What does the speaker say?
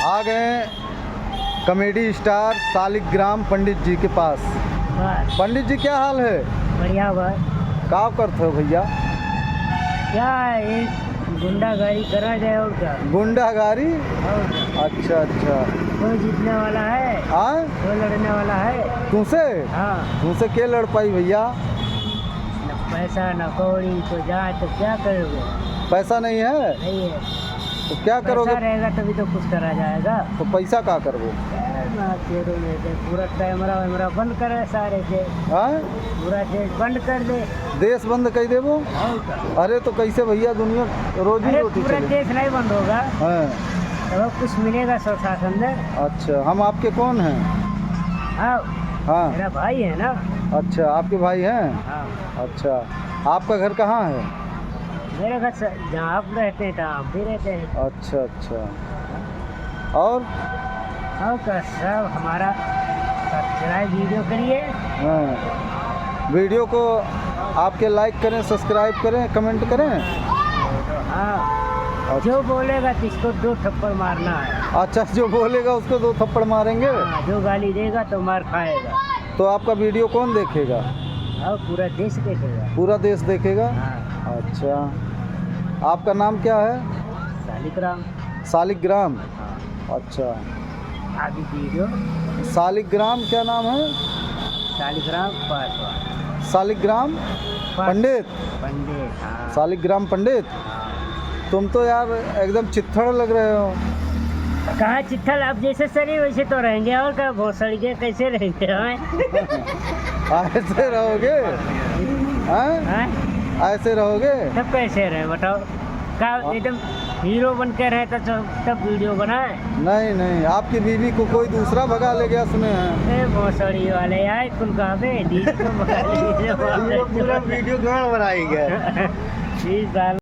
आ गए comedy star Saligram पंडित जी के पास। बस पंडित जी क्या हाल है? बढ़िया बस। का करते हो भैया? क्या है, गुंडागर्दी करा जाए और क्या। गुंडागारी? और क्या? अच्छा अच्छा। कोई जीतने वाला है, हाँ, कोई लड़ने वाला है। तुमसे हाँ, तुमसे क्या लड़ पाई भैया? न पैसा न कौड़ी तो जाए तो क्या करोगे। पैसा नहीं है नहीं है, तो क्या करोगे? पैसा रहेगा तभी तो कुछ करा जाएगा। तो पैसा का करबो? पूरा कैमरा वैमरा बंद करे सारे से, हाँ, पूरा देश बंद कर दे। देश बंद कर देबो? और क्या? अरे तो कैसे भैया, दुनिया रोजी अरे रोटी पूरा चले। देश नहीं बंद होगा, हाँ, तो कुछ मिलेगा शासन से। अच्छा, हम आपके कौन हैं? हाँ, हाँ, मेरा भाई है ना। अच्छा, आपके भाई हैं? हाँ, अच्छा, आपका घर कहाँ है? मेरे घर से जहाँ आप रहते हैं तहाँ हम भी रहते हैं। अच्छा अच्छा। और क्या सब हमारा सब्सक्राइब वीडियो करिए। हाँ, वीडियो को आपके लाइक करें, सब्सक्राइब करें, कमेंट करें। हाँ, जो बोलेगा तो इसको 2 थप्पड़ मारना है। अच्छा, जो बोलेगा उसको 2 थप्पड़ मारेंगे। हाँ, जो गाली देगा तो मार खाएगा। तो आपका वीडियो कौन देखेगा? और पूरा देश देखेगा। पूरा देश देखेगा? हाँ, अच्छा, आपका नाम क्या है? सालिग्राम। सालिग्राम? हाँ, अच्छा, आगे वीडियो सालिग्राम क्या नाम है? सालिग्राम पासवान। सालिग्राम पंडित? पंडित, हाँ। सालिग्राम पंडित? हाँ। तुम तो यार एकदम चित्थड़ लग रहे हो। कहाँ चिट्ठल, आप जैसे शरीर वैसे तो रहेंगे, और क्या भोसड़ी के कैसे रहेंगे हमें। ऐसे रहोगे? हाँ? हाँ? ऐसे रहोगे? तब कैसे रहे बताओ, का एकदम हीरो बन के रहे तो तब वीडियो बनाए। नहीं नहीं, आपकी बीवी को कोई दूसरा भगा ले गया सुने हैं। ए भोसड़ी वाले यार, कुल कहाँ पे पूरा वीडियो गड़बड़ाई गया। 20 साल